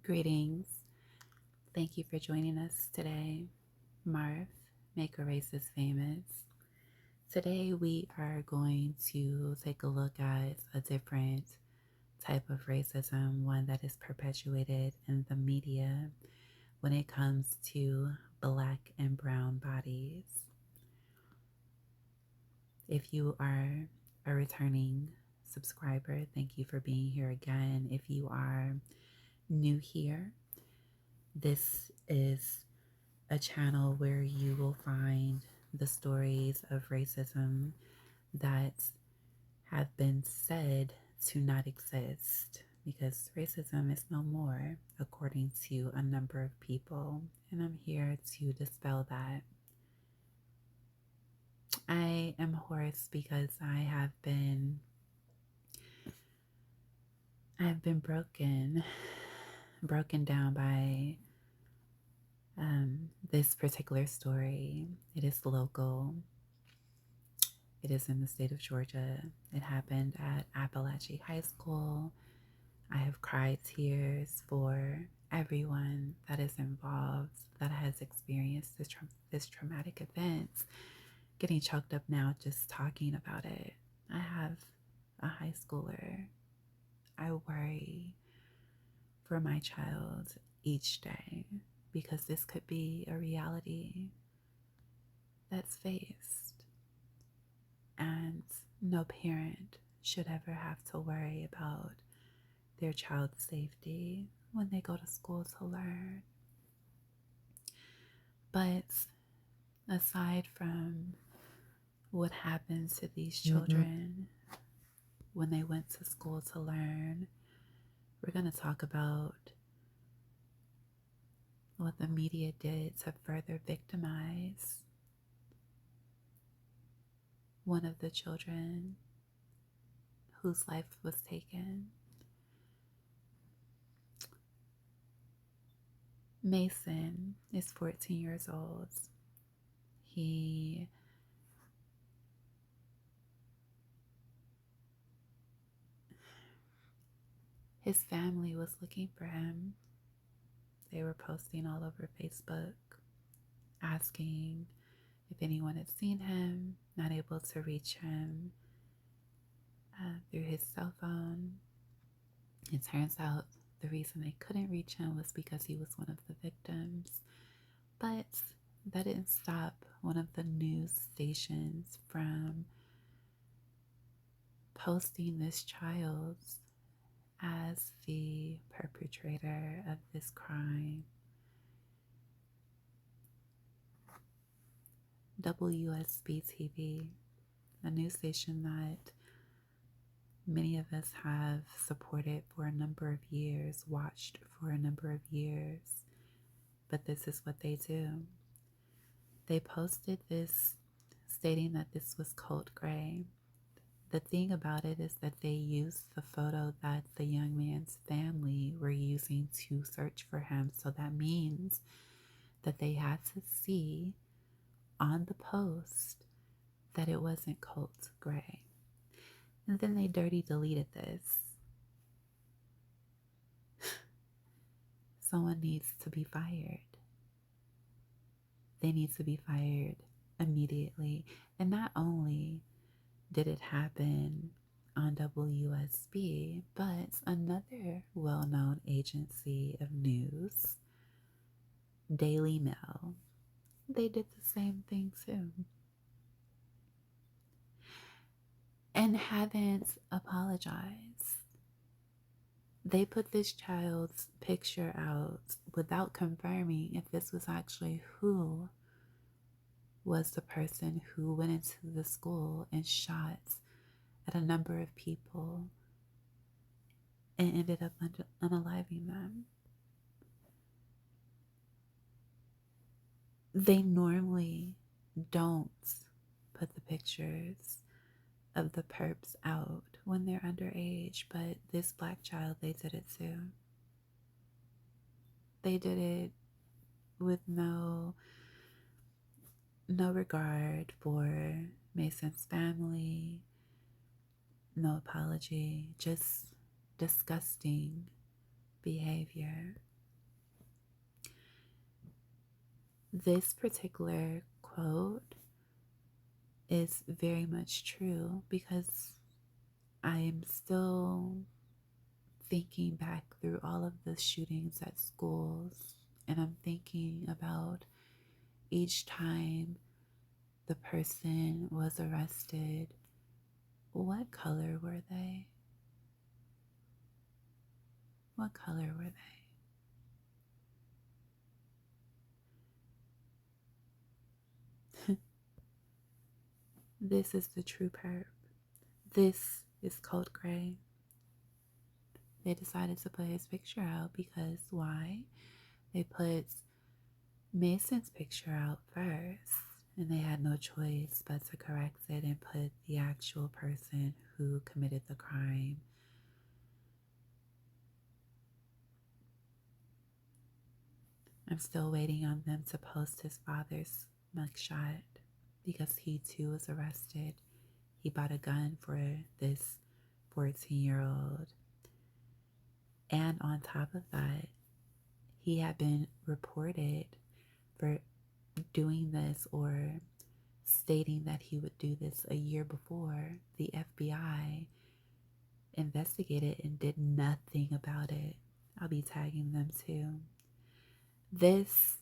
Greetings. Thank you for joining us today. Marv, Make a Racist Famous. Today we are going to take a look at a different type of racism, one that is perpetuated in the media when it comes to black and brown bodies. If you are a returning subscriber, thank you for being here again. If you are new here, this is a channel where you will find the stories of racism that have been said to not exist because racism is no more, according to a number of people, and I'm here to dispel that. I am hoarse because I've been broken down by this particular story. It is local. It is in the state of Georgia. It happened at Apalachee High School. I have cried tears for everyone that is involved, that has experienced this traumatic event. Getting choked up now just talking about it. I have a high schooler. I worry for my child each day because this could be a reality that's faced. And no parent should ever have to worry about their child's safety when they go to school to learn. But aside from what happens to these children when they went to school to learn, we're going to talk about what the media did to further victimize one of the children whose life was taken. Mason is 14 years old. His family was looking for him. They were posting all over Facebook, asking if anyone had seen him, not able to reach him through his cell phone. It turns out the reason they couldn't reach him was because he was one of the victims. But that didn't stop one of the news stations from posting this child as the perpetrator of this crime. Wsb-Tv, a news station that many of us have supported for a number of years, watched for a number of years, but this is what they do. They posted this stating that this was Colt Gray. The thing about it is that they used the photo that the young man's family were using to search for him. So that means that they had to see on the post that it wasn't Colt Gray. And then they dirty deleted this. Someone needs to be fired. They need to be fired immediately. And not only did it happen on WSB, but another well-known agency of news, Daily Mail, they did the same thing too. And haven't apologized. They put this child's picture out without confirming if this was actually who was the person who went into the school and shot at a number of people and ended up unaliving them. They normally don't put the pictures of the perps out when they're underage, but this black child, they did it too. They did it with no regard for Mason's family, no apology, just disgusting behavior. this particular quote is very much true because I am still thinking back through all of the shootings at schools, and I'm thinking about each time the person was arrested, what color were they? What color were they? This is the true perp. This is Colt Gray. They decided to put his picture out because why? They put Mason's picture out first, and they had no choice but to correct it and put the actual person who committed the crime. I'm still waiting on them to post his father's mugshot because he too was arrested. He bought a gun for this 14-year-old. And on top of that, he had been reported for doing this or stating that he would do this a year before. The FBI investigated and did nothing about it. I'll be tagging them too. This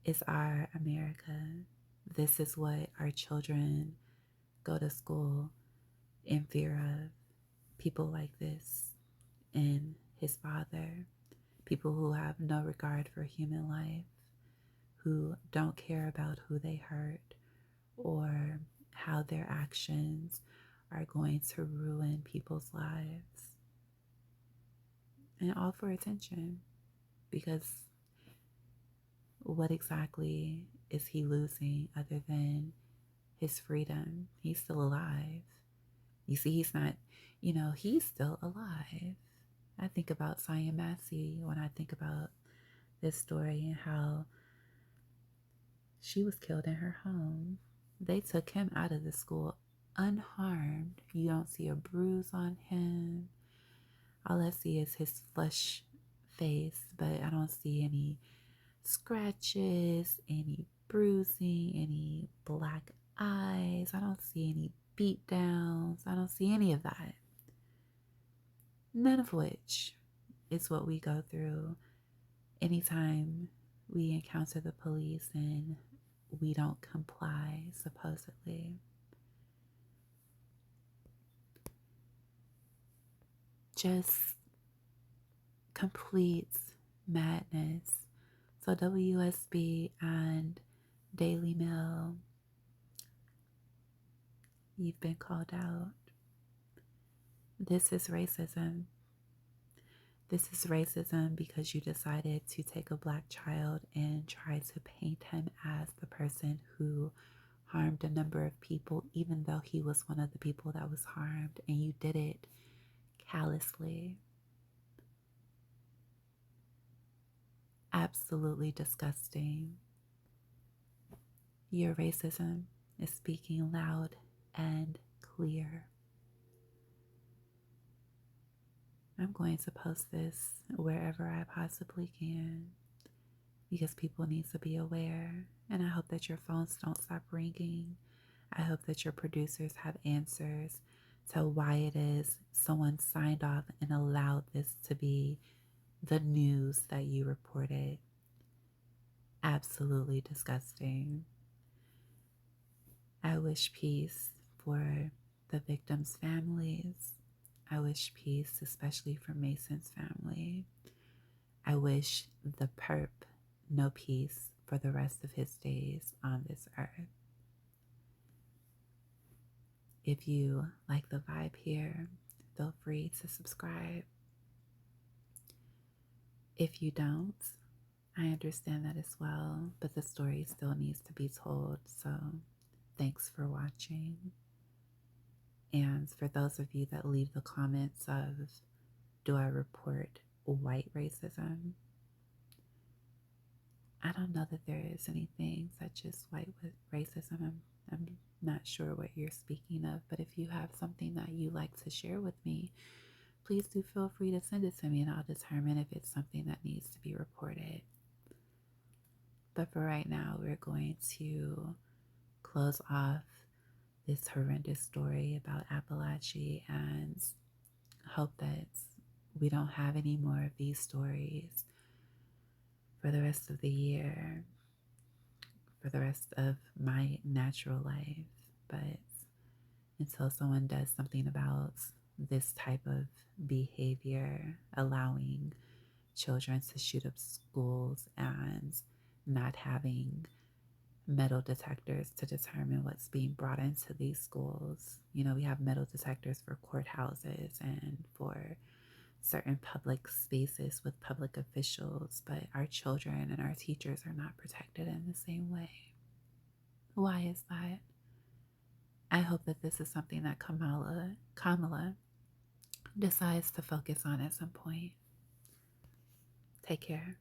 is our America. This is what our children go to school in fear of. People like this and his father. People who have no regard for human life, who don't care about who they hurt or how their actions are going to ruin people's lives. And all for attention, because what exactly is he losing other than his freedom? He's still alive. You see, he's not, he's still alive. I think about Saya Massey when I think about this story and how she was killed in her home. They took him out of the school unharmed. You don't see a bruise on him. All I see is his flush face, but I don't see any scratches, any bruising, any black eyes. I don't see any beat downs. I don't see any of that. None of which is what we go through anytime we encounter the police and we don't comply, supposedly. Just complete madness. So WSB and Daily Mail, you've been called out. This is racism. This is racism because you decided to take a black child and try to paint him as the person who harmed a number of people, even though he was one of the people that was harmed, and you did it callously. Absolutely disgusting. Your racism is speaking loud and clear. I'm going to post this wherever I possibly can because people need to be aware, and I hope that your phones don't stop ringing. I hope that your producers have answers to why it is someone signed off and allowed this to be the news that you reported. Absolutely disgusting. I wish peace for the victims' families. I wish peace, especially for Mason's family. I wish the perp no peace for the rest of his days on this earth. If you like the vibe here, feel free to subscribe. If you don't, I understand that as well, but the story still needs to be told, so thanks for watching. And for those of you that leave the comments of, do I report white racism? I don't know that there is anything such as white racism. I'm not sure what you're speaking of, but if you have something that you like to share with me, please do feel free to send it to me and I'll determine if it's something that needs to be reported. But for right now, we're going to close off this horrendous story about Apalachee and hope that we don't have any more of these stories for the rest of the year, for the rest of my natural life. But until someone does something about this type of behavior, allowing children to shoot up schools and not having metal detectors to determine what's being brought into these schools. You know, we have metal detectors for courthouses and for certain public spaces with public officials, but our children and our teachers are not protected in the same way. Why is that? I hope that this is something that Kamala decides to focus on at some point. Take care.